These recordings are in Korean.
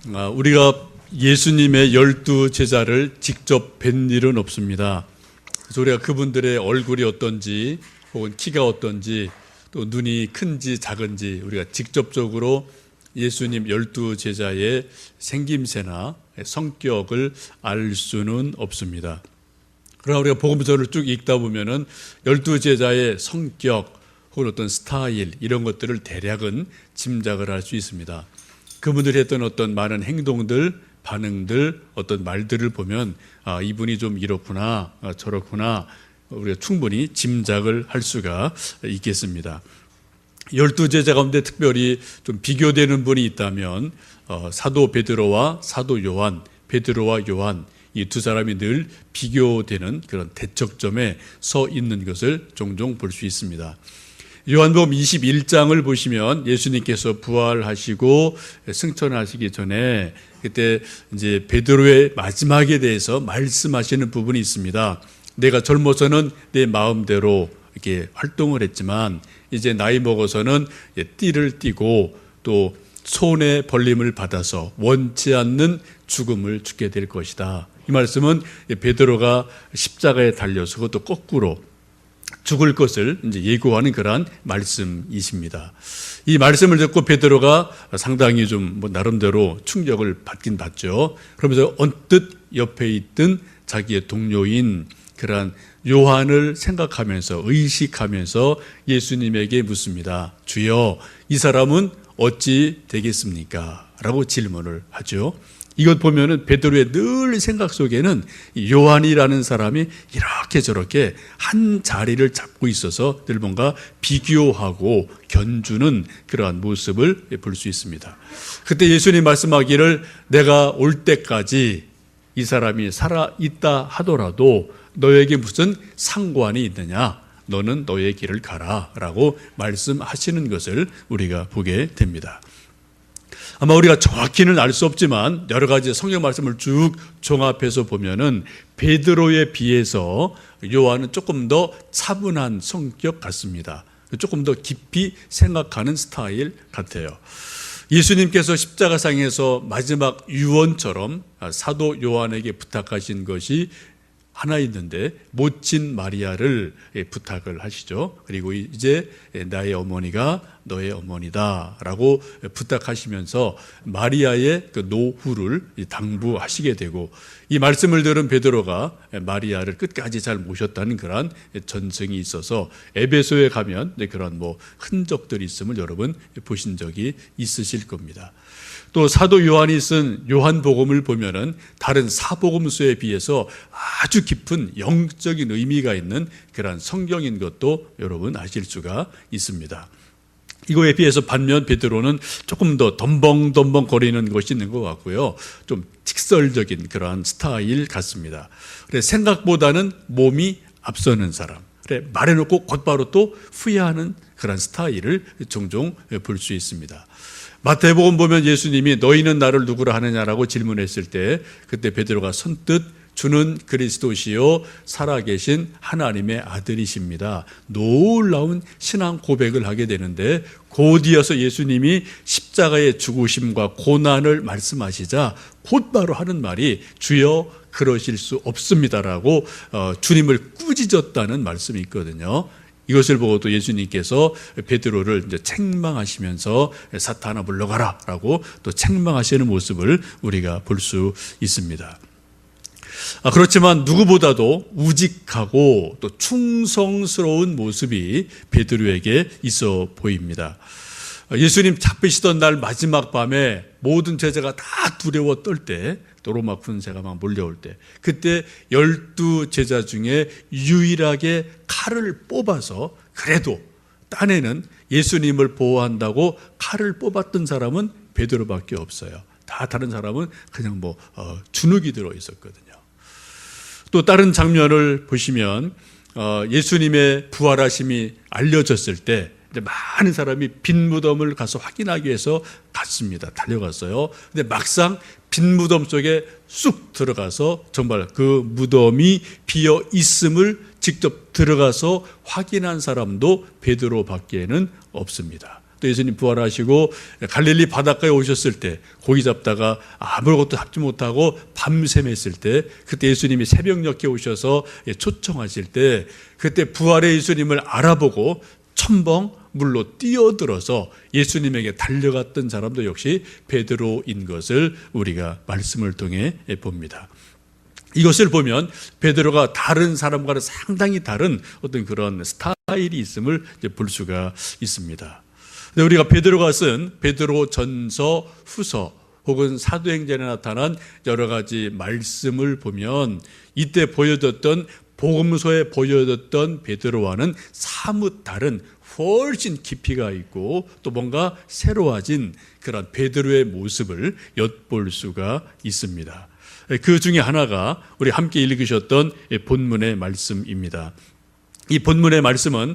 우리가 예수님의 12 제자를 직접 뵌 일은 없습니다. 그래서 우리가 그분들의 얼굴이 어떤지 혹은 키가 어떤지 또 눈이 큰지 작은지 우리가 직접적으로 예수님 12 제자의 생김새나 성격을 알 수는 없습니다. 그러나 우리가 복음서를 쭉 읽다 보면은 12 제자의 성격 혹은 어떤 스타일 이런 것들을 대략은 짐작을 할 수 있습니다. 그분들이 했던 어떤 많은 행동들, 반응들, 어떤 말들을 보면 이분이 좀 이렇구나, 저렇구나 우리가 충분히 짐작을 할 수가 있겠습니다. 12 제자 가운데 특별히 좀 비교되는 분이 있다면 사도 베드로와 사도 요한, 베드로와 요한 이 두 사람이 늘 비교되는 그런 대척점에 서 있는 것을 종종 볼 수 있습니다. 요한복음 21장을 보시면 예수님께서 부활하시고 승천하시기 전에 그때 이제 베드로의 마지막에 대해서 말씀하시는 부분이 있습니다. 내가 젊어서는 내 마음대로 이렇게 활동을 했지만 이제 나이 먹어서는 띠를 띠고 또 손에 벌림을 받아서 원치 않는 죽음을 죽게 될 것이다. 이 말씀은 베드로가 십자가에 달려서 그것도 거꾸로 죽을 것을 이제 예고하는 그러한 말씀이십니다. 이 말씀을 듣고 베드로가 상당히 좀 나름대로 충격을 받긴 받죠. 그러면서 언뜻 옆에 있던 자기의 동료인 그러한 요한을 생각하면서 의식하면서 예수님에게 묻습니다. 주여, 이 사람은 어찌 되겠습니까? 라고 질문을 하죠. 이것 보면은 베드로의 늘 생각 속에는 요한이라는 사람이 이렇게 저렇게 한 자리를 잡고 있어서 늘 뭔가 비교하고 견주는 그러한 모습을 볼 수 있습니다. 그때 예수님 말씀하기를 내가 올 때까지 이 사람이 살아있다 하더라도 너에게 무슨 상관이 있느냐? 너는 너의 길을 가라 라고 말씀하시는 것을 우리가 보게 됩니다. 아마 우리가 정확히는 알 수 없지만 여러 가지 성경 말씀을 쭉 종합해서 보면은 베드로에 비해서 요한은 조금 더 차분한 성격 같습니다. 조금 더 깊이 생각하는 스타일 같아요. 예수님께서 십자가상에서 마지막 유언처럼 사도 요한에게 부탁하신 것이 하나 있는데 모친 마리아를 부탁을 하시죠. 그리고 이제 나의 어머니가 너의 어머니다 라고 부탁하시면서 마리아의 그 노후를 당부하시게 되고 이 말씀을 들은 베드로가 마리아를 끝까지 잘 모셨다는 그런 전승이 있어서 에베소에 가면 그런 흔적들이 있음을 여러분 보신 적이 있으실 겁니다. 또 사도 요한이 쓴 요한복음을 보면은 다른 사복음서에 비해서 아주 깊은 영적인 의미가 있는 그런 성경인 것도 여러분 아실 수가 있습니다. 이거에 비해서 반면 베드로는 조금 더 덤벙덤벙 거리는 것이 있는 것 같고요. 좀 직설적인 그러한 스타일 같습니다. 그래 생각보다는 몸이 앞서는 사람. 그래 말해놓고 곧바로 또 후회하는 그런 스타일을 종종 볼 수 있습니다. 마태복음 보면 예수님이 너희는 나를 누구라 하느냐라고 질문했을 때 그때 베드로가 선뜻 주는 그리스도시요 살아계신 하나님의 아들이십니다. 놀라운 신앙 고백을 하게 되는데 곧이어서 예수님이 십자가의 죽으심과 고난을 말씀하시자 곧바로 하는 말이 주여 그러실 수 없습니다라고 주님을 꾸짖었다는 말씀이 있거든요. 이것을 보고 또 예수님께서 베드로를 이제 책망하시면서 사탄아 물러가라 라고 또 책망하시는 모습을 우리가 볼 수 있습니다. 그렇지만 누구보다도 우직하고 또 충성스러운 모습이 베드로에게 있어 보입니다. 예수님 잡히시던 날 마지막 밤에 모든 제자가 다 두려워 떨 때 또 로마 군세가 막 몰려올 때 그때 12 제자 중에 유일하게 칼을 뽑아서 그래도 딴에는 예수님을 보호한다고 칼을 뽑았던 사람은 베드로밖에 없어요. 다 다른 사람은 그냥 주눅이 들어 있었거든요. 또 다른 장면을 보시면 예수님의 부활하심이 알려졌을 때 많은 사람이 빈 무덤을 가서 확인하기 위해서 갔습니다. 달려갔어요. 근데 막상 빈 무덤 속에 쑥 들어가서 정말 그 무덤이 비어 있음을 직접 들어가서 확인한 사람도 베드로 밖에는 없습니다. 또 예수님 부활하시고 갈릴리 바닷가에 오셨을 때 고기 잡다가 아무것도 잡지 못하고 밤샘했을 때, 그때 예수님이 새벽녘에 오셔서 초청하실 때, 그때 부활의 예수님을 알아보고 첨벙 물로 뛰어들어서 예수님에게 달려갔던 사람도 역시 베드로인 것을 우리가 말씀을 통해 봅니다. 이것을 보면 베드로가 다른 사람과는 상당히 다른 어떤 그런 스타일이 있음을 볼 수가 있습니다. 우리가 베드로가 쓴 베드로 전서, 후서 혹은 사도행전에 나타난 여러 가지 말씀을 보면 이때 보여줬던 복음서에 보여줬던 베드로와는 사뭇 다른 훨씬 깊이가 있고 또 뭔가 새로워진 그런 베드로의 모습을 엿볼 수가 있습니다. 그 중에 하나가 우리 함께 읽으셨던 본문의 말씀입니다. 이 본문의 말씀은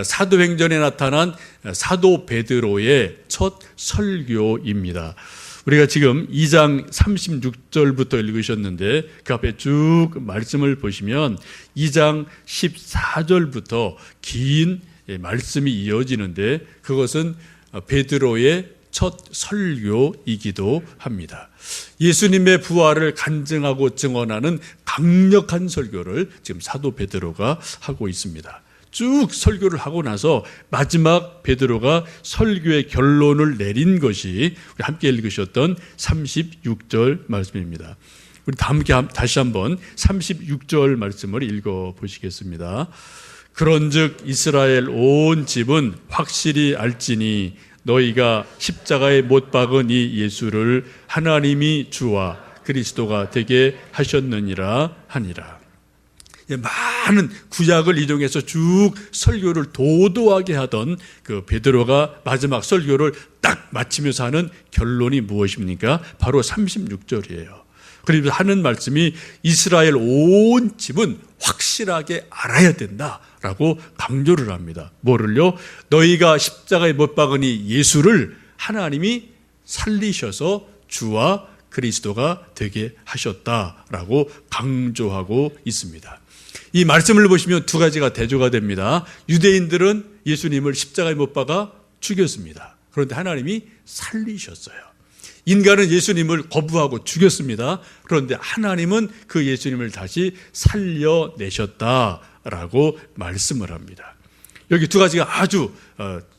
사도행전에 나타난 사도 베드로의 첫 설교입니다. 우리가 지금 2장 36절부터 읽으셨는데 그 앞에 쭉 말씀을 보시면 2장 14절부터 긴 말씀이 이어지는데 그것은 베드로의 첫 설교이기도 합니다. 예수님의 부활을 간증하고 증언하는 강력한 설교를 지금 사도 베드로가 하고 있습니다. 쭉 설교를 하고 나서 마지막 베드로가 설교의 결론을 내린 것이 우리 함께 읽으셨던 36절 말씀입니다. 우리 함께 다시 한번 36절 말씀을 읽어보시겠습니다. 그런즉 이스라엘 온 집은 확실히 알지니 너희가 십자가에 못 박은 이 예수를 하나님이 주와 그리스도가 되게 하셨느니라 하니라. 많은 구약을 이용해서 쭉 설교를 도도하게 하던 그 베드로가 마지막 설교를 딱 마치면서 하는 결론이 무엇입니까? 바로 36절이에요. 그리고 하는 말씀이 이스라엘 온 집은 확실하게 알아야 된다라고 강조를 합니다. 뭐를요? 너희가 십자가에 못 박은 이 예수를 하나님이 살리셔서 주와 그리스도가 되게 하셨다라고 강조하고 있습니다. 이 말씀을 보시면 두 가지가 대조가 됩니다. 유대인들은 예수님을 십자가에 못 박아 죽였습니다. 그런데 하나님이 살리셨어요. 인간은 예수님을 거부하고 죽였습니다. 그런데 하나님은 그 예수님을 다시 살려내셨다라고 말씀을 합니다. 여기 두 가지가 아주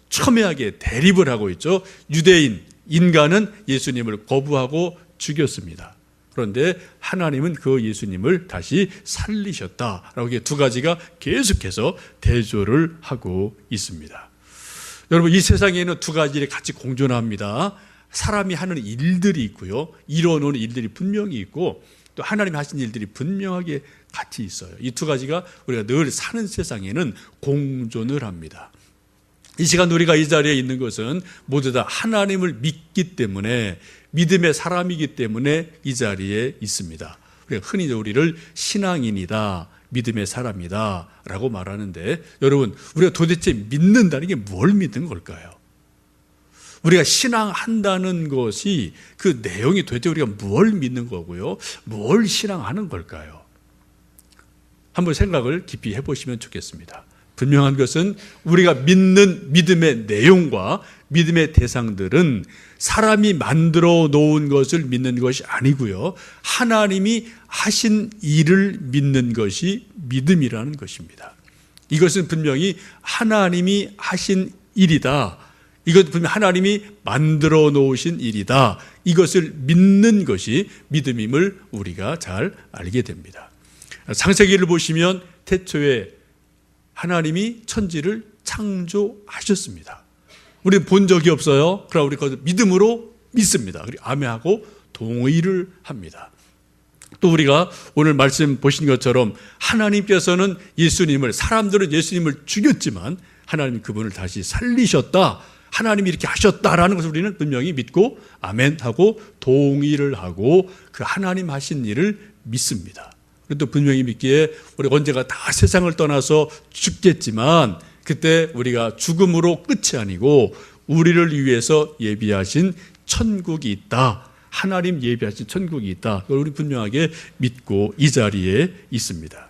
첨예하게 대립을 하고 있죠. 유대인, 인간은 예수님을 거부하고 죽였습니다. 그런데 하나님은 그 예수님을 다시 살리셨다라고 두 가지가 계속해서 대조를 하고 있습니다. 여러분, 이 세상에는 두 가지를 같이 공존합니다. 사람이 하는 일들이 있고요, 이뤄놓은 일들이 분명히 있고 또 하나님이 하신 일들이 분명하게 같이 있어요. 이 두 가지가 우리가 늘 사는 세상에는 공존을 합니다. 이 시간 우리가 이 자리에 있는 것은 모두 다 하나님을 믿기 때문에, 믿음의 사람이기 때문에 이 자리에 있습니다. 우리가 흔히 우리를 신앙인이다, 믿음의 사람이다 라고 말하는데, 여러분, 우리가 도대체 믿는다는 게 뭘 믿는 걸까요? 우리가 신앙한다는 것이 그 내용이 도대체 우리가 뭘 믿는 거고요, 뭘 신앙하는 걸까요? 한번 생각을 깊이 해보시면 좋겠습니다. 분명한 것은 우리가 믿는 믿음의 내용과 믿음의 대상들은 사람이 만들어 놓은 것을 믿는 것이 아니고요, 하나님이 하신 일을 믿는 것이 믿음이라는 것입니다. 이것은 분명히 하나님이 하신 일이다, 이것 분명 하나님이 만들어 놓으신 일이다, 이것을 믿는 것이 믿음임을 우리가 잘 알게 됩니다. 창세기를 보시면 태초에 하나님이 천지를 창조하셨습니다. 우리는 본 적이 없어요. 그러나 우리 그것을 믿음으로 믿습니다. 그리고 아멘하고 동의를 합니다. 또 우리가 오늘 말씀 보신 것처럼 하나님께서는 예수님을, 사람들은 예수님을 죽였지만 하나님이 그분을 다시 살리셨다, 하나님이 이렇게 하셨다라는 것을 우리는 분명히 믿고 아멘하고 동의를 하고 그 하나님 하신 일을 믿습니다. 그래도 분명히 믿기에 우리가 언제가 다 세상을 떠나서 죽겠지만 그때 우리가 죽음으로 끝이 아니고 우리를 위해서 예비하신 천국이 있다, 하나님 예비하신 천국이 있다, 그걸 우리 분명하게 믿고 이 자리에 있습니다.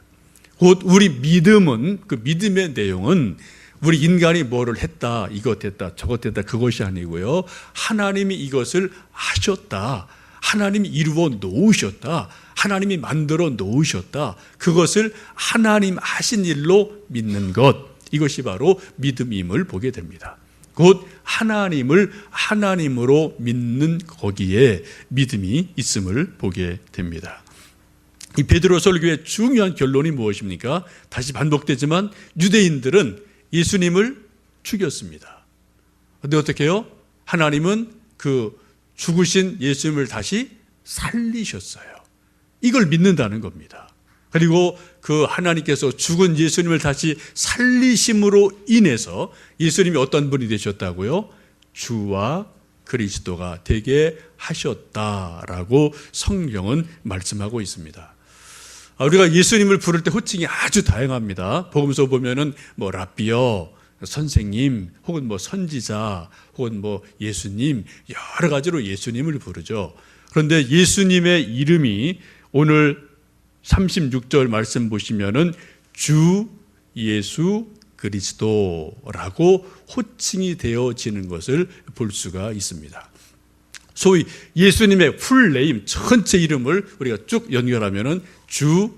곧 우리 믿음은, 그 믿음의 내용은 우리 인간이 뭐를 했다, 이것 했다, 저것 했다, 그것이 아니고요. 하나님이 이것을 하셨다. 하나님이 이루어 놓으셨다. 하나님이 만들어 놓으셨다. 그것을 하나님 하신 일로 믿는 것. 이것이 바로 믿음임을 보게 됩니다. 곧 하나님을 하나님으로 믿는 거기에 믿음이 있음을 보게 됩니다. 이 베드로 설교의 중요한 결론이 무엇입니까? 다시 반복되지만 유대인들은 예수님을 죽였습니다. 그런데 어떻게 해요? 하나님은 그 죽으신 예수님을 다시 살리셨어요. 이걸 믿는다는 겁니다. 그리고 그 하나님께서 죽은 예수님을 다시 살리심으로 인해서 예수님이 어떤 분이 되셨다고요? 주와 그리스도가 되게 하셨다라고 성경은 말씀하고 있습니다. 우리가 예수님을 부를 때 호칭이 아주 다양합니다. 복음서 보면은 뭐 랍비여, 선생님, 혹은 뭐 선지자, 혹은 뭐 예수님, 여러 가지로 예수님을 부르죠. 그런데 예수님의 이름이 오늘 36절 말씀 보시면은 주 예수 그리스도라고 호칭이 되어지는 것을 볼 수가 있습니다. 소위 예수님의 풀네임, 전체 이름을 우리가 쭉 연결하면은 주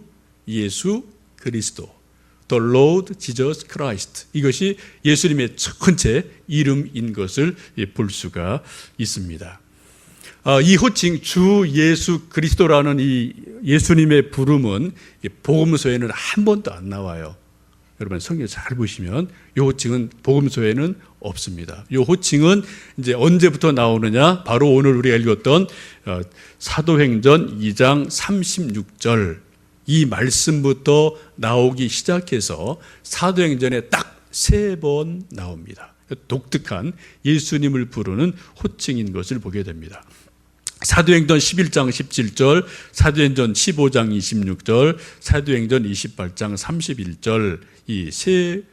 예수 그리스도, The Lord Jesus Christ, 이것이 예수님의 전체 이름인 것을 볼 수가 있습니다. 이 호칭 주 예수 그리스도라는 이 예수님의 부름은 복음서에는 한 번도 안 나와요. 여러분 성경 잘 보시면 이 호칭은 복음서에는 없습니다. 이 호칭은 이제 언제부터 나오느냐? 바로 오늘 우리가 읽었던 사도행전 2장 36절 이 말씀부터 나오기 시작해서 사도행전에 딱 3번 나옵니다. 독특한 예수님을 부르는 호칭인 것을 보게 됩니다. 사도행전 11장 17절, 사도행전 15장 26절, 사도행전 28장 31절 이 세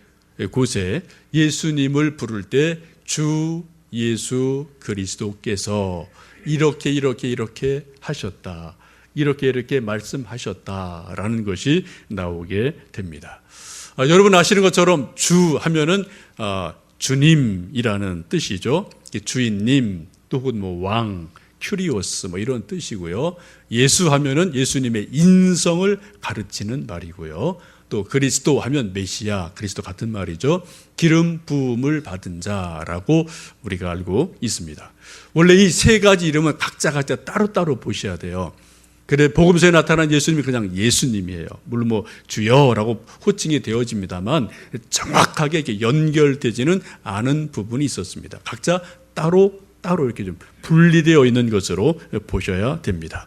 곳에 예수님을 부를 때 주 예수 그리스도께서 이렇게 하셨다. 이렇게 말씀하셨다라는 것이 나오게 됩니다. 여러분 아시는 것처럼 주 하면은 주님이라는 뜻이죠. 주인님, 또 혹은 뭐 왕, 큐리오스 뭐 이런 뜻이고요. 예수 하면은 예수님의 인성을 가르치는 말이고요. 또 그리스도 하면 메시아, 그리스도 같은 말이죠. 기름 부음을 받은 자라고 우리가 알고 있습니다. 원래 이 세 가지 이름은 각자 따로따로 보셔야 돼요. 그래 복음서에 나타난 예수님이 그냥 예수님이에요. 물론 뭐 주여라고 호칭이 되어집니다만 정확하게 이렇게 연결되지는 않은 부분이 있었습니다. 각자 따로 이렇게 좀 분리되어 있는 것으로 보셔야 됩니다.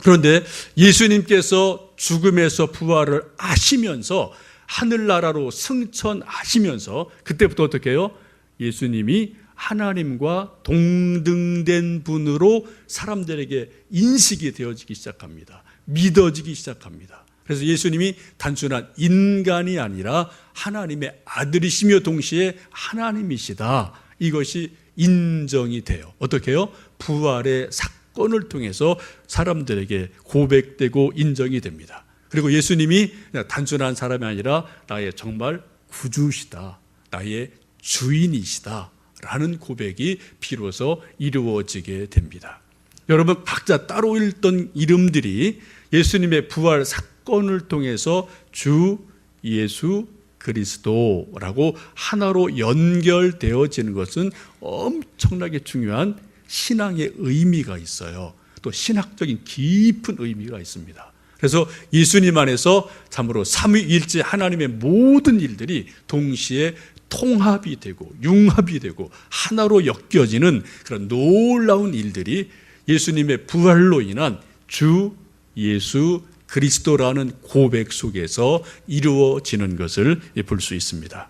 그런데 예수님께서 죽음에서 부활을 하시면서 하늘나라로 승천하시면서 그때부터 어떻게 해요? 예수님이 하나님과 동등된 분으로 사람들에게 인식이 되어지기 시작합니다. 믿어지기 시작합니다. 그래서 예수님이 단순한 인간이 아니라 하나님의 아들이시며 동시에 하나님이시다. 이것이 인정이 돼요. 어떻게 해요? 부활의 사건을 통해서 사람들에게 고백되고 인정이 됩니다. 그리고 예수님이 단순한 사람이 아니라 나의 정말 구주시다. 나의 주인이시다. 라는 고백이 비로소 이루어지게 됩니다. 여러분 각자 따로 읽던 이름들이 예수님의 부활 사건을 통해서 주 예수 그리스도라고 하나로 연결되어지는 것은 엄청나게 중요한 신앙의 의미가 있어요. 또 신학적인 깊은 의미가 있습니다. 그래서 예수님 안에서 참으로 삼위일체 하나님의 모든 일들이 동시에 통합이 되고 융합이 되고 하나로 엮여지는 그런 놀라운 일들이 예수님의 부활로 인한 주 예수 그리스도라는 고백 속에서 이루어지는 것을 볼 수 있습니다.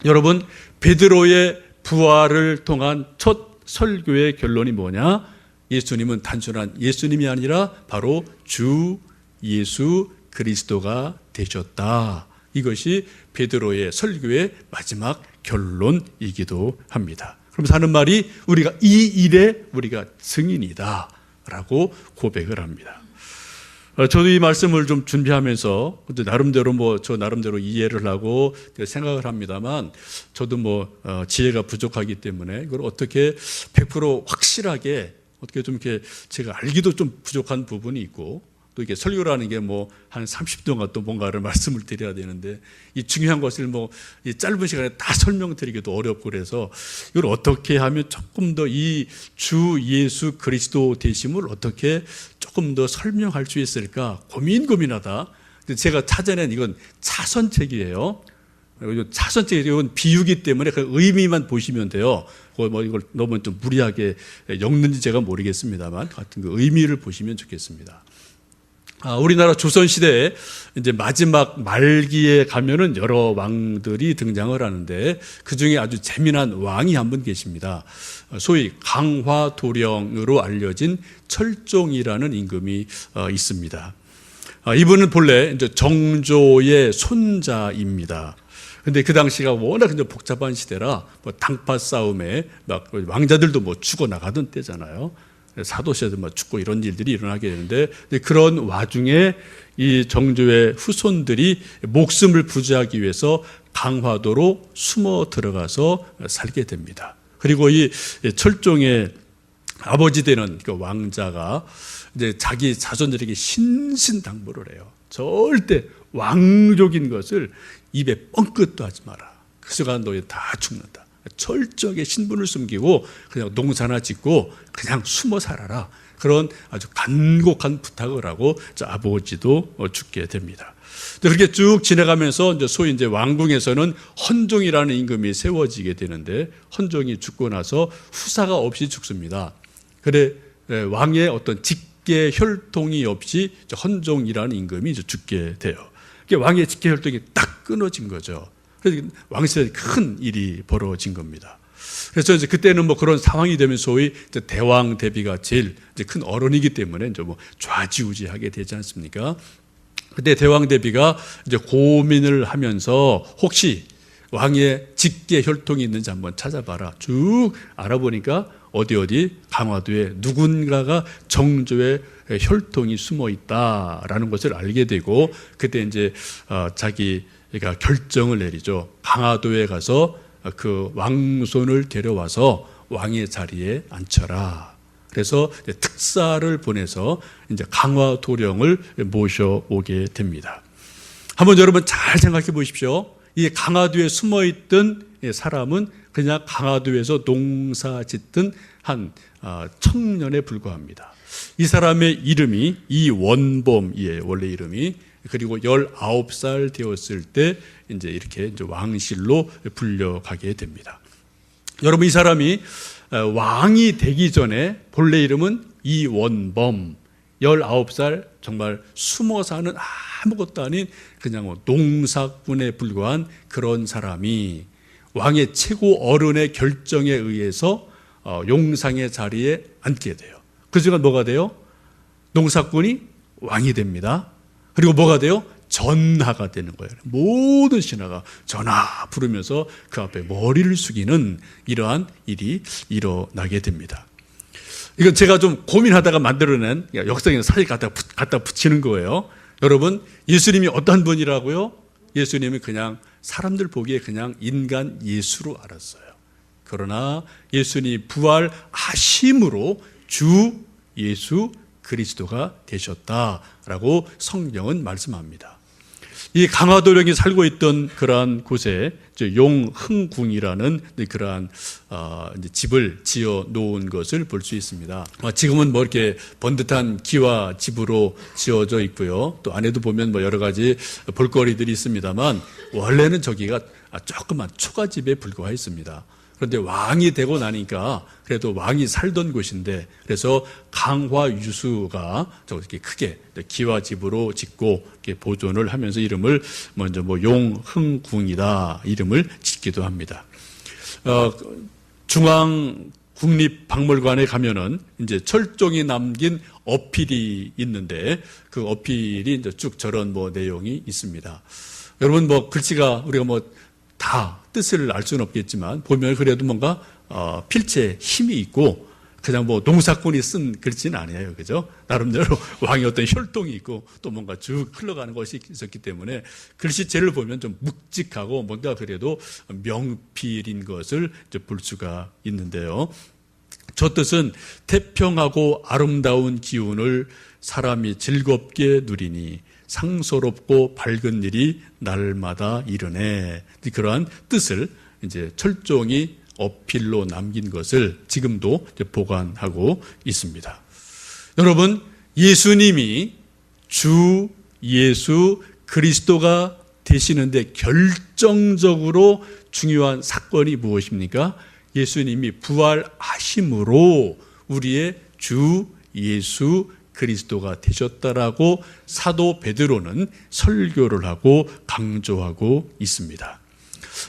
여러분 베드로의 부활을 통한 첫 설교의 결론이 뭐냐? 예수님은 단순한 예수님이 아니라 바로 주 예수 그리스도가 되셨다. 이것이 베드로의 설교의 마지막 결론이기도 합니다. 그러면서 하는 말이 우리가 이 일에 우리가 증인이다 라고 고백을 합니다. 저도 이 말씀을 좀 준비하면서 나름대로 저 나름대로 이해를 하고 생각을 합니다만 저도 지혜가 부족하기 때문에 이걸 어떻게 100% 확실하게 어떻게 좀 이렇게 제가 알기도 좀 부족한 부분이 있고 또 이게 설교라는 게 한 30분 동안 또 뭔가를 말씀을 드려야 되는데 이 중요한 것을 이 짧은 시간에 다 설명드리기도 어렵고 그래서 이걸 어떻게 하면 조금 더 이 주 예수 그리스도 되심을 어떻게 조금 더 설명할 수 있을까 고민하다. 제가 찾아낸 이건 차선책이에요. 차선책 이건 비유기 때문에 그 의미만 보시면 돼요. 이걸 너무 좀 무리하게 엮는지 제가 모르겠습니다만 같은 그 의미를 보시면 좋겠습니다. 우리나라 조선시대에 이제 마지막 말기에 가면은 여러 왕들이 등장을 하는데 그 중에 아주 재미난 왕이 한 분 계십니다. 소위 강화도령으로 알려진 철종이라는 임금이 있습니다. 이분은 본래 이제 정조의 손자입니다. 근데 그 당시가 워낙 이제 복잡한 시대라 당파 싸움에 왕자들도 죽어 나가던 때잖아요. 사도시에서 죽고 이런 일들이 일어나게 되는데 그런 와중에 이 정조의 후손들이 목숨을 부지하기 위해서 강화도로 숨어 들어가서 살게 됩니다. 그리고 이 철종의 아버지 되는 그 왕자가 이제 자기 자손들에게 신신당부를 해요. 절대 왕족인 것을 입에 뻥끗도 하지 마라. 그 순간 너희 다 죽는다. 철저하게 신분을 숨기고 그냥 농사나 짓고 그냥 숨어 살아라. 그런 아주 간곡한 부탁을 하고 아버지도 죽게 됩니다. 그렇게 쭉 지나가면서 이제 소위 이제 왕궁에서는 헌종이라는 임금이 세워지게 되는데 헌종이 죽고 나서 후사가 없이 죽습니다. 그래 왕의 어떤 직계 혈통이 없이 헌종이라는 임금이 이제 죽게 돼요. 왕의 직계 혈통이 딱 끊어진 거죠. 그래서 왕실에 큰 일이 벌어진 겁니다. 그래서 이제 그때는 그런 상황이 되면 소위 대왕 대비가 제일 이제 큰 어른이기 때문에 이제 좌지우지하게 되지 않습니까? 그때 대왕 대비가 이제 고민을 하면서 혹시 왕의 직계 혈통이 있는지 한번 찾아봐라. 쭉 알아보니까 어디 강화도에 누군가가 정조의 혈통이 숨어 있다라는 것을 알게 되고 그때 이제 자기가 결정을 내리죠. 강화도에 가서 그 왕손을 데려와서 왕의 자리에 앉혀라. 그래서 특사를 보내서 이제 강화도령을 모셔오게 됩니다. 한번 여러분 잘 생각해 보십시오. 이 강화도에 숨어 있던 사람은 그냥 강화도에서 농사 짓던 한 청년에 불과합니다. 이 사람의 이름이 이원범이에요. 원래 이름이. 그리고 19살 되었을 때 이제 이렇게 이제 왕실로 불려가게 됩니다. 여러분 이 사람이 왕이 되기 전에 본래 이름은 이원범, 19살 정말 숨어 사는 아무것도 아닌 그냥 농사꾼에 불과한 그런 사람이 왕의 최고 어른의 결정에 의해서 용상의 자리에 앉게 돼요. 그 순간 뭐가 돼요? 농사꾼이 왕이 됩니다. 그리고 뭐가 돼요? 전하가 되는 거예요. 모든 신하가 전하 부르면서 그 앞에 머리를 숙이는 이러한 일이 일어나게 됩니다. 이건 제가 좀 고민하다가 만들어낸 역사적인 사실 갖다 붙이는 거예요. 여러분, 예수님이 어떤 분이라고요? 예수님이 그냥 사람들 보기에 그냥 인간 예수로 알았어요. 그러나 예수님이 부활하심으로 주 예수 그리스도가 되셨다라고 성경은 말씀합니다. 이 강화도령이 살고 있던 그러한 곳에 용흥궁이라는 그러한 집을 지어 놓은 것을 볼 수 있습니다. 지금은 이렇게 번듯한 기와 집으로 지어져 있고요. 또 안에도 보면 여러 가지 볼거리들이 있습니다만 원래는 저기가 조그만 초가집에 불과했습니다. 그런데 왕이 되고 나니까 그래도 왕이 살던 곳인데 그래서 강화유수가 저렇게 크게 기와집으로 짓고 이렇게 보존을 하면서 이름을 먼저 용흥궁이다 이름을 짓기도 합니다. 중앙국립박물관에 가면은 이제 철종이 남긴 어필이 있는데 그 어필이 이제 쭉 저런 내용이 있습니다. 여러분 글씨가 우리가 다 뜻을 알 수는 없겠지만 보면 그래도 뭔가 필체에 힘이 있고 그냥 뭐 농사꾼이 쓴 글씨는 아니에요. 그죠? 나름대로 왕의 어떤 혈통이 있고 또 뭔가 쭉 흘러가는 것이 있었기 때문에 글씨체를 보면 좀 묵직하고 뭔가 그래도 명필인 것을 이제 볼 수가 있는데요. 저 뜻은 태평하고 아름다운 기운을 사람이 즐겁게 누리니 상소롭고 밝은 일이 날마다 이르네. 그러한 뜻을 이제 철종이 어필로 남긴 것을 지금도 보관하고 있습니다. 여러분, 예수님이 주 예수 그리스도가 되시는데 결정적으로 중요한 사건이 무엇입니까? 예수님이 부활하심으로 우리의 주 예수 그리스도가 되셨다라고 사도 베드로는 설교를 하고 강조하고 있습니다.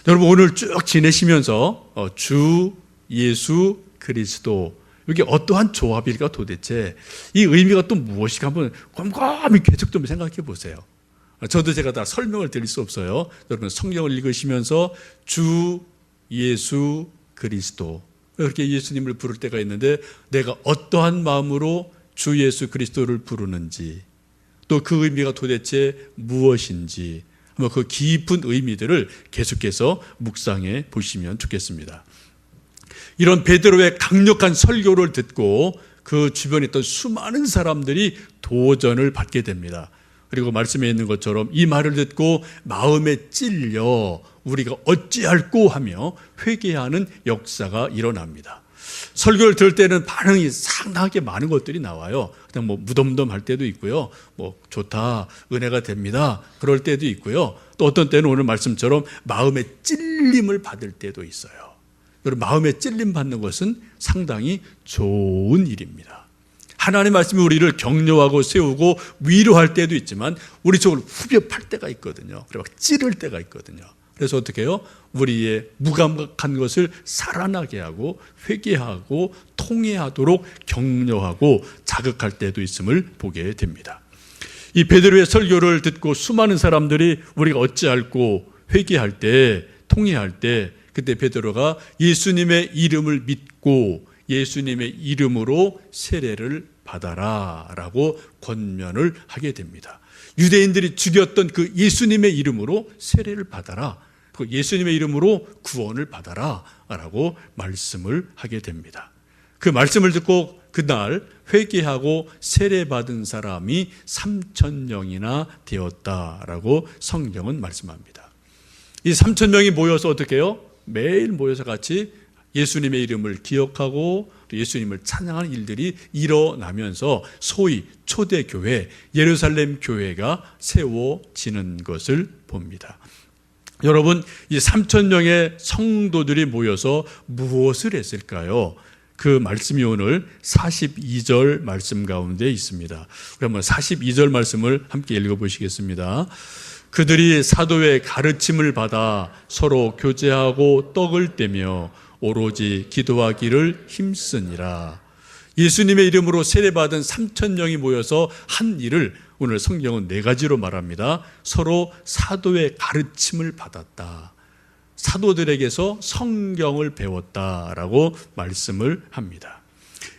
여러분, 오늘 쭉 지내시면서 주 예수 그리스도, 이게 어떠한 조합일까? 도대체 이 의미가 또 무엇일까? 한번 곰곰이 계속 좀 생각해 보세요. 저도 제가 다 설명을 드릴 수 없어요. 여러분, 성경을 읽으시면서 주 예수 그리스도, 이렇게 예수님을 부를 때가 있는데 내가 어떠한 마음으로 주 예수 그리스도를 부르는지, 또 그 의미가 도대체 무엇인지, 그 깊은 의미들을 계속해서 묵상해 보시면 좋겠습니다. 이런 베드로의 강력한 설교를 듣고 그 주변에 있던 수많은 사람들이 도전을 받게 됩니다. 그리고 말씀에 있는 것처럼 이 말을 듣고 마음에 찔려 우리가 어찌할꼬 하며 회개하는 역사가 일어납니다. 설교를 들을 때는 반응이 상당하게 많은 것들이 나와요. 그냥 뭐 무덤덤할 때도 있고요. 뭐 좋다, 은혜가 됩니다, 그럴 때도 있고요. 또 어떤 때는 오늘 말씀처럼 마음의 찔림을 받을 때도 있어요. 여러분, 마음의 찔림 받는 것은 상당히 좋은 일입니다. 하나님의 말씀이 우리를 격려하고 세우고 위로할 때도 있지만 우리 속을 후벼 팔 때가 있거든요. 그리고 막 찌를 때가 있거든요. 그래서 어떻게 해요? 우리의 무감각한 것을 살아나게 하고 회개하고 통회하도록 격려하고 자극할 때도 있음을 보게 됩니다. 이 베드로의 설교를 듣고 수많은 사람들이 우리가 어찌할꼬 회개할 때, 통회할 때, 그때 베드로가 예수님의 이름을 믿고 예수님의 이름으로 세례를 받아라 라고 권면을 하게 됩니다. 유대인들이 죽였던 그 예수님의 이름으로 세례를 받아라, 그 예수님의 이름으로 구원을 받아라 라고 말씀을 하게 됩니다. 그 말씀을 듣고 그날 회개하고 세례받은 사람이 3,000명이나 되었다라고 성경은 말씀합니다. 이 3,000명이 모여서 어떻게 해요? 매일 모여서 같이 예수님의 이름을 기억하고 예수님을 찬양하는 일들이 일어나면서 소위 초대교회, 예루살렘 교회가 세워지는 것을 봅니다. 여러분, 이 3,000명의 성도들이 모여서 무엇을 했을까요? 그 말씀이 오늘 42절 말씀 가운데 있습니다. 그러면 42절 말씀을 함께 읽어보시겠습니다. 그들이 사도의 가르침을 받아 서로 교제하고 떡을 떼며 오로지 기도하기를 힘쓰니라. 예수님의 이름으로 세례받은 3,000명이 모여서 한 일을 오늘 성경은 4가지로 말합니다. 서로 사도의 가르침을 받았다, 사도들에게서 성경을 배웠다라고 말씀을 합니다.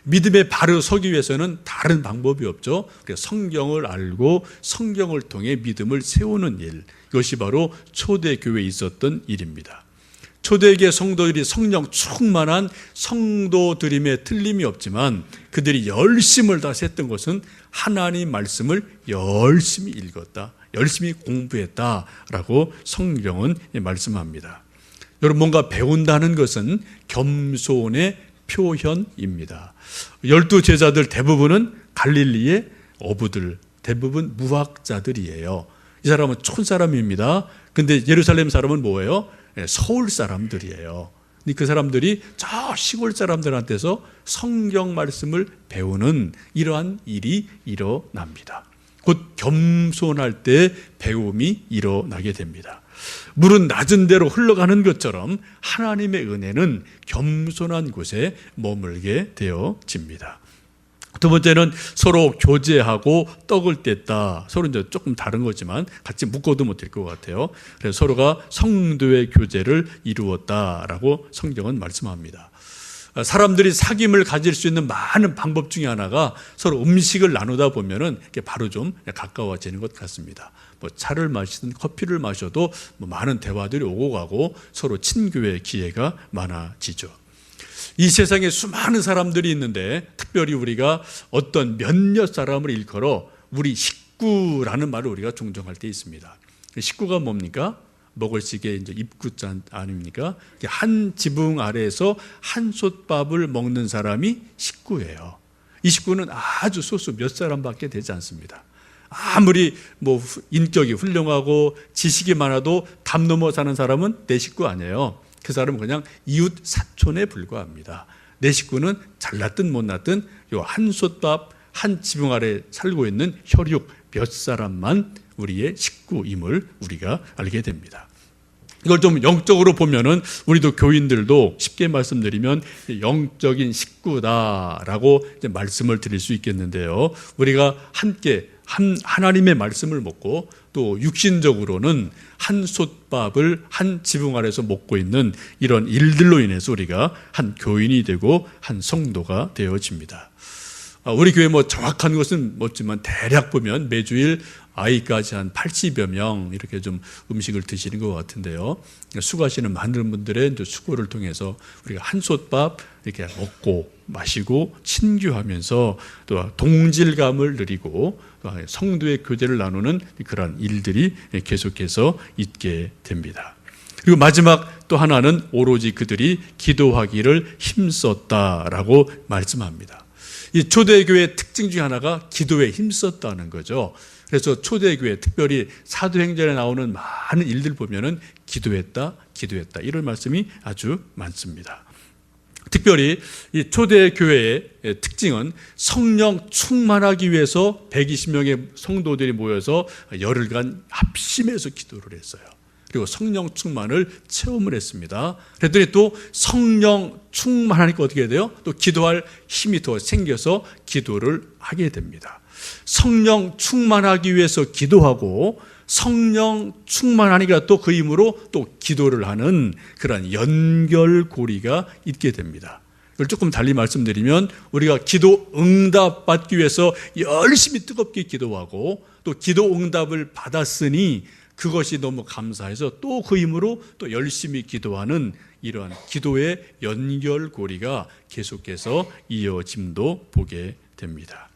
믿음에 바로 서기 위해서는 다른 방법이 없죠. 그래서 성경을 알고 성경을 통해 믿음을 세우는 일, 이것이 바로 초대교회에 있었던 일입니다. 초대교회 성도들이 성령 충만한 성도들임에 틀림이 없지만 그들이 열심을 다했던 것은 하나님 말씀을 열심히 읽었다, 열심히 공부했다라고 성경은 말씀합니다. 여러분, 뭔가 배운다는 것은 겸손의 표현입니다. 12 제자들 대부분은 갈릴리의 어부들, 대부분 무학자들이에요. 이 사람은 촌사람입니다. 근데 예루살렘 사람은 뭐예요? 서울 사람들이에요. 그 사람들이 저 시골 사람들한테서 성경 말씀을 배우는 이러한 일이 일어납니다. 곧 겸손할 때 배움이 일어나게 됩니다. 물은 낮은 데로 흘러가는 것처럼 하나님의 은혜는 겸손한 곳에 머물게 되어집니다. 두 번째는 서로 교제하고 떡을 뗐다. 서로 이제 조금 다른 거지만 같이 묶어도 못할 것 같아요. 그래서 서로가 성도의 교제를 이루었다라고 성경은 말씀합니다. 사람들이 사귐을 가질 수 있는 많은 방법 중에 하나가 서로 음식을 나누다 보면은 바로 좀 가까워지는 것 같습니다. 뭐 차를 마시든 커피를 마셔도 뭐 많은 대화들이 오고 가고 서로 친교의 기회가 많아지죠. 이 세상에 수많은 사람들이 있는데 특별히 우리가 어떤 몇몇 사람을 일컬어 우리 식구라는 말을 우리가 종종 할 때 있습니다. 식구가 뭡니까? 먹을 시기에 이제 입구자 아닙니까? 한 지붕 아래에서 한 솥밥을 먹는 사람이 식구예요. 이 식구는 아주 소수 몇 사람밖에 되지 않습니다. 아무리 뭐 인격이 훌륭하고 지식이 많아도 담 넘어 사는 사람은 내 식구 아니에요. 그 사람은 그냥 이웃 사촌에 불과합니다. 내 식구는 잘났든 못났든 요 한 솥밥 한 지붕 아래 살고 있는 혈육 몇 사람만 우리의 식구임을 우리가 알게 됩니다. 이걸 좀 영적으로 보면은 우리도 교인들도 쉽게 말씀드리면 영적인 식구다라고 이제 말씀을 드릴 수 있겠는데요. 우리가 함께 하나님의 말씀을 먹고 또 육신적으로는 한 솥밥을 한 지붕 아래서 먹고 있는 이런 일들로 인해서 우리가 한 교인이 되고 한 성도가 되어집니다. 우리 교회 뭐 정확한 것은 없지만 대략 보면 매주일 아이까지 한 80여 명 이렇게 좀 음식을 드시는 것 같은데요. 수고하시는 많은 분들의 수고를 통해서 우리가 한 솥밥 이렇게 먹고 마시고 친교하면서 또 동질감을 누리고 또 성도의 교제를 나누는 그런 일들이 계속해서 있게 됩니다. 그리고 마지막 또 하나는 오로지 그들이 기도하기를 힘썼다라고 말씀합니다. 이 초대교회의 특징 중에 하나가 기도에 힘썼다는 거죠. 그래서 초대교회 특별히 사도행전에 나오는 많은 일들 보면은 기도했다 이런 말씀이 아주 많습니다. 특별히 이 초대교회의 특징은 성령 충만하기 위해서 120명의 성도들이 모여서 열흘간 합심해서 기도를 했어요. 그리고 성령 충만을 체험을 했습니다. 그랬더니 또 성령 충만하니까 어떻게 돼요? 또 기도할 힘이 더 생겨서 기도를 하게 됩니다. 성령 충만하기 위해서 기도하고 성령 충만하니까 또 그 힘으로 또 기도를 하는 그런 연결고리가 있게 됩니다. 이걸 조금 달리 말씀드리면 우리가 기도 응답 받기 위해서 열심히 뜨겁게 기도하고 또 기도 응답을 받았으니 그것이 너무 감사해서 또 그 힘으로 또 열심히 기도하는 이러한 기도의 연결고리가 계속해서 이어짐도 보게 됩니다.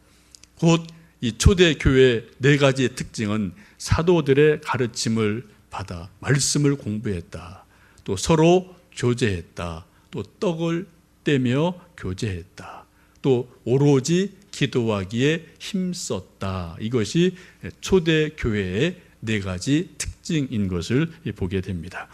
곧 이 초대교회의 네 가지의 특징은 사도들의 가르침을 받아 말씀을 공부했다. 또 서로 교제했다. 또 떡을 떼며 교제했다. 또 오로지 기도하기에 힘썼다. 이것이 초대교회의 네 가지 특징인 것을 보게 됩니다.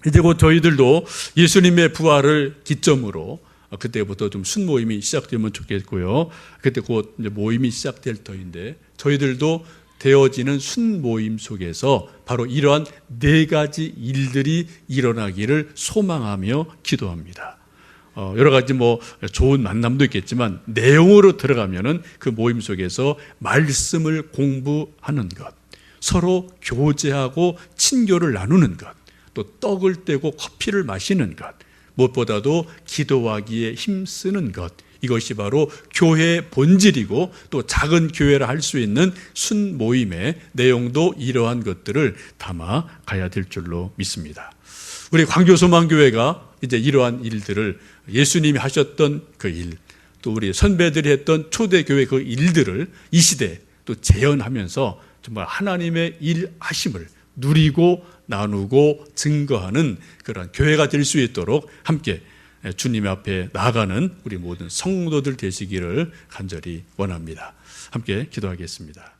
이제 곧 저희들도 예수님의 부활을 기점으로 그때부터 좀 순모임이 시작되면 좋겠고요. 그때 곧 이제 모임이 시작될 터인데 저희들도 되어지는 순모임 속에서 바로 이러한 네 가지 일들이 일어나기를 소망하며 기도합니다. 여러 가지 뭐 좋은 만남도 있겠지만 내용으로 들어가면은 그 모임 속에서 말씀을 공부하는 것, 서로 교제하고 친교를 나누는 것, 또 떡을 떼고 커피를 마시는 것, 무엇보다도 기도하기에 힘쓰는 것, 이것이 바로 교회의 본질이고 또 작은 교회라 할 수 있는 순모임의 내용도 이러한 것들을 담아 가야 될 줄로 믿습니다. 우리 광교소망교회가 이제 이러한 일들을 예수님이 하셨던 그 일, 또 우리 선배들이 했던 초대교회 그 일들을 이 시대에 또 재현하면서 정말 하나님의 일하심을 누리고 나누고 증거하는 그런 교회가 될 수 있도록 함께 주님 앞에 나아가는 우리 모든 성도들 되시기를 간절히 원합니다. 함께 기도하겠습니다.